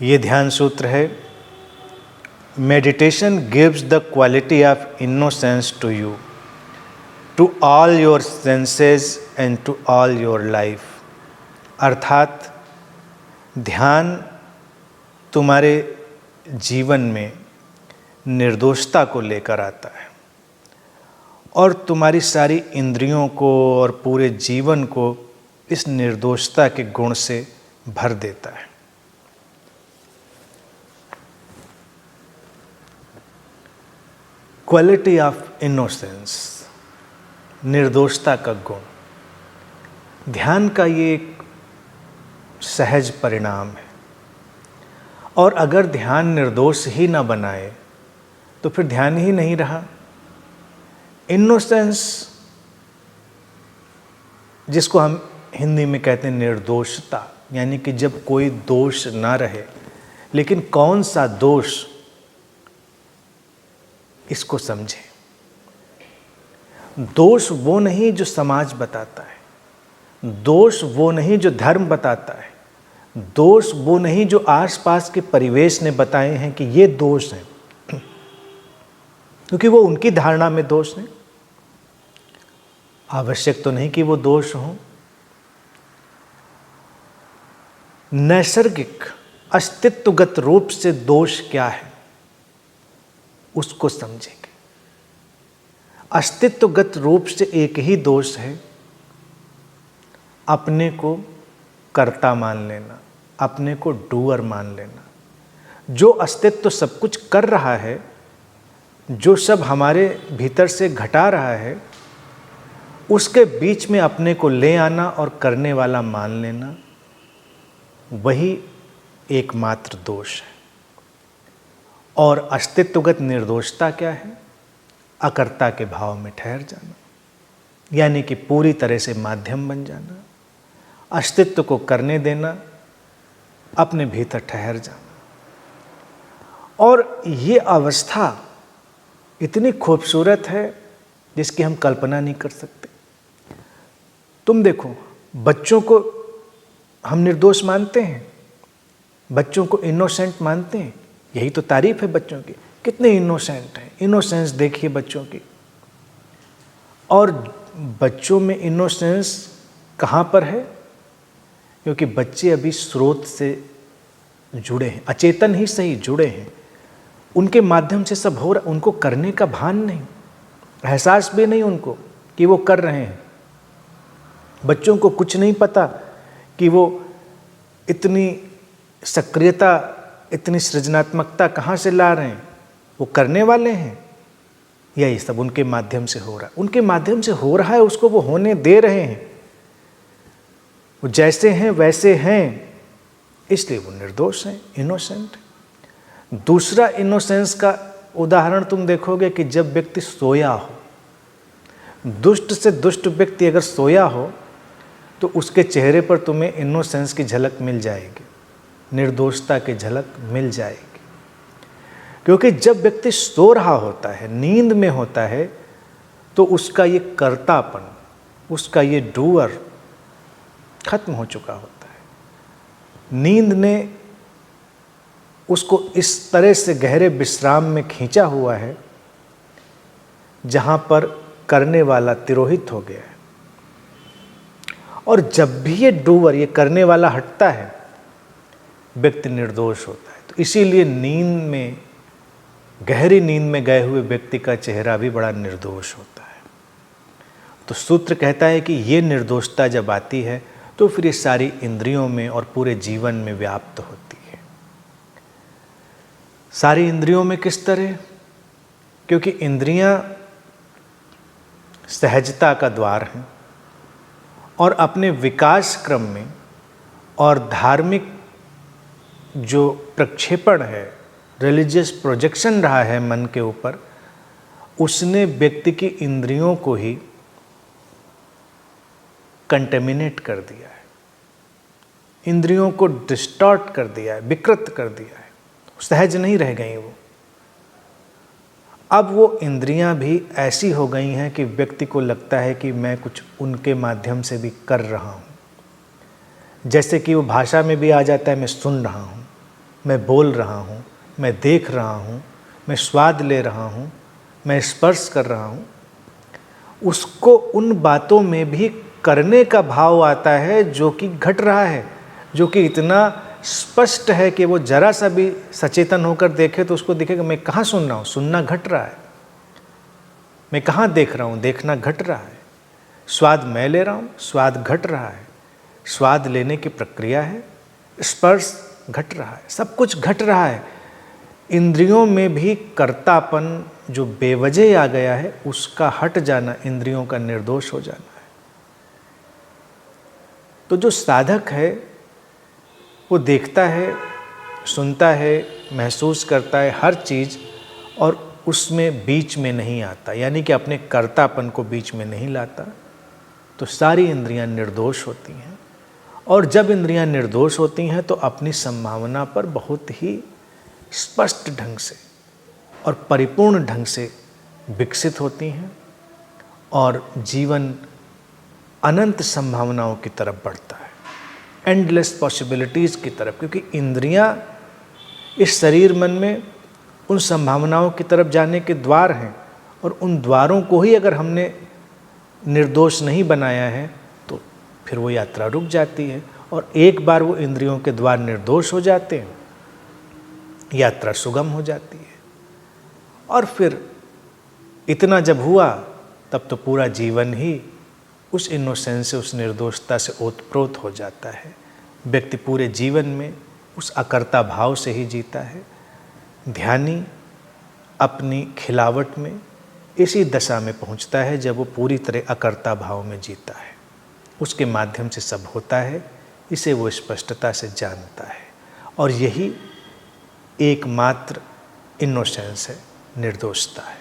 ये ध्यान सूत्र है, meditation gives the quality of innocence to you, to all your senses and to all your life. अर्थात ध्यान तुम्हारे जीवन में निर्दोषता को लेकर आता है और तुम्हारी सारी इंद्रियों को और पूरे जीवन को इस निर्दोषता के गुण से भर देता है। क्वालिटी ऑफ इनोसेंस, निर्दोषता का गुण, ध्यान का ये एक सहज परिणाम है। और अगर ध्यान निर्दोष ही ना बनाए तो फिर ध्यान ही नहीं रहा। इनोसेंस, जिसको हम हिंदी में कहते हैं निर्दोषता, यानी कि जब कोई दोष ना रहे। लेकिन कौन सा दोष, इसको समझें। दोष वो नहीं जो समाज बताता है, दोष वो नहीं जो धर्म बताता है, दोष वो नहीं जो आसपास के परिवेश ने बताए हैं कि ये दोष है, क्योंकि वो उनकी धारणा में दोष है। आवश्यक तो नहीं कि वो दोष हो। नैसर्गिक अस्तित्वगत रूप से दोष क्या है, उसको समझेंगे। अस्तित्वगत रूप से एक ही दोष है, अपने को कर्ता मान लेना, अपने को डूअर मान लेना। जो अस्तित्व सब कुछ कर रहा है, जो सब हमारे भीतर से घटा रहा है, उसके बीच में अपने को ले आना और करने वाला मान लेना, वही एकमात्र दोष है। और अस्तित्वगत निर्दोषता क्या है? अकर्ता के भाव में ठहर जाना, यानी कि पूरी तरह से माध्यम बन जाना, अस्तित्व को करने देना, अपने भीतर ठहर जाना। और ये अवस्था इतनी खूबसूरत है जिसकी हम कल्पना नहीं कर सकते। तुम देखो, बच्चों को हम निर्दोष मानते हैं, बच्चों को इनोसेंट मानते हैं। यही तो तारीफ है बच्चों की, कितने इनोसेंट हैं। इनोसेंस देखिए बच्चों की। और बच्चों में इनोसेंस कहाँ पर है? क्योंकि बच्चे अभी स्रोत से जुड़े हैं, अचेतन ही सही जुड़े हैं। उनके माध्यम से सब हो रहा, उनको करने का भान नहीं, एहसास भी नहीं उनको कि वो कर रहे हैं। बच्चों को कुछ नहीं पता कि वो इतनी सक्रियता, इतनी सृजनात्मकता कहाँ से ला रहे हैं। वो करने वाले हैं, यही सब उनके माध्यम से हो रहा है। उनके माध्यम से हो रहा है, उसको वो होने दे रहे हैं। वो जैसे हैं वैसे हैं, इसलिए वो निर्दोष हैं, इनोसेंट। दूसरा इनोसेंस का उदाहरण तुम देखोगे कि जब व्यक्ति सोया हो, दुष्ट से दुष्ट व्यक्ति अगर सोया हो तो उसके चेहरे पर तुम्हें इनोसेंस की झलक मिल जाएगी, निर्दोषता की झलक मिल जाएगी। क्योंकि जब व्यक्ति सो रहा होता है, नींद में होता है, तो उसका ये कर्तापन, उसका ये डूअर खत्म हो चुका होता है। नींद ने उसको इस तरह से गहरे विश्राम में खींचा हुआ है जहाँ पर करने वाला तिरोहित हो गया है। और जब भी ये डूअर, ये करने वाला हटता है, व्यक्ति निर्दोष होता है। तो इसीलिए नींद में, गहरी नींद में गए हुए व्यक्ति का चेहरा भी बड़ा निर्दोष होता है। तो सूत्र कहता है कि ये निर्दोषता जब आती है तो फिर ये सारी इंद्रियों में और पूरे जीवन में व्याप्त होती है। सारी इंद्रियों में किस तरह? क्योंकि इंद्रियां सहजता का द्वार हैं और अपने विकास क्रम में और धार्मिक जो प्रक्षेपण है, रिलीजियस प्रोजेक्शन रहा है मन के ऊपर, उसने व्यक्ति की इंद्रियों को ही कंटेमिनेट कर दिया है, इंद्रियों को डिस्टॉर्ट कर दिया है, विकृत कर दिया है, सहज नहीं रह गई वो। अब वो इंद्रियां भी ऐसी हो गई हैं कि व्यक्ति को लगता है कि मैं कुछ उनके माध्यम से भी कर रहा हूँ। जैसे कि वो भाषा में भी आ जाता है, मैं सुन रहा हूँ, मैं बोल रहा हूँ, मैं देख रहा हूँ, मैं स्वाद ले रहा हूँ, मैं स्पर्श कर रहा हूँ, उसको उन बातों में भी करने का भाव आता है जो कि घट रहा है, जो कि इतना स्पष्ट है कि वो जरा सा भी सचेतन होकर देखे तो उसको दिखेगा मैं कहाँ सुन रहा हूँ, सुनना घट रहा है, मैं कहाँ देख रहा हूँ, देखना घट रहा है, स्वाद मैं ले रहा हूँ, स्वाद घट रहा है, स्वाद लेने की प्रक्रिया है, स्पर्श घट रहा है, सब कुछ घट रहा है। इंद्रियों में भी कर्तापन जो बेवजह आ गया है उसका हट जाना, इंद्रियों का निर्दोष हो जाना है। तो जो साधक है वो देखता है, सुनता है, महसूस करता है हर चीज़ और उसमें बीच में नहीं आता, यानी कि अपने कर्तापन को बीच में नहीं लाता, तो सारी इंद्रियां निर्दोष होती हैं। और जब इंद्रियां निर्दोष होती हैं तो अपनी संभावना पर बहुत ही स्पष्ट ढंग से और परिपूर्ण ढंग से विकसित होती हैं और जीवन अनंत संभावनाओं की तरफ बढ़ता है, एंडलेस पॉसिबिलिटीज़ की तरफ, क्योंकि इंद्रियां इस शरीर मन में उन संभावनाओं की तरफ जाने के द्वार हैं और उन द्वारों को ही अगर हमने निर्दोष नहीं बनाया है तो फिर वो यात्रा रुक जाती है। और एक बार वो इंद्रियों के द्वार निर्दोष हो जाते हैं, यात्रा सुगम हो जाती है। और फिर इतना जब हुआ तब तो पूरा जीवन ही उस इनोसेंस से, उस निर्दोषता से ओतप्रोत हो जाता है। व्यक्ति पूरे जीवन में उस अकर्ता भाव से ही जीता है। ध्यानी अपनी खिलावट में इसी दशा में पहुंचता है जब वो पूरी तरह अकर्ता भाव में जीता है, उसके माध्यम से सब होता है, इसे वो स्पष्टता से जानता है। और यही एकमात्र इनोसेंस है, निर्दोषता है।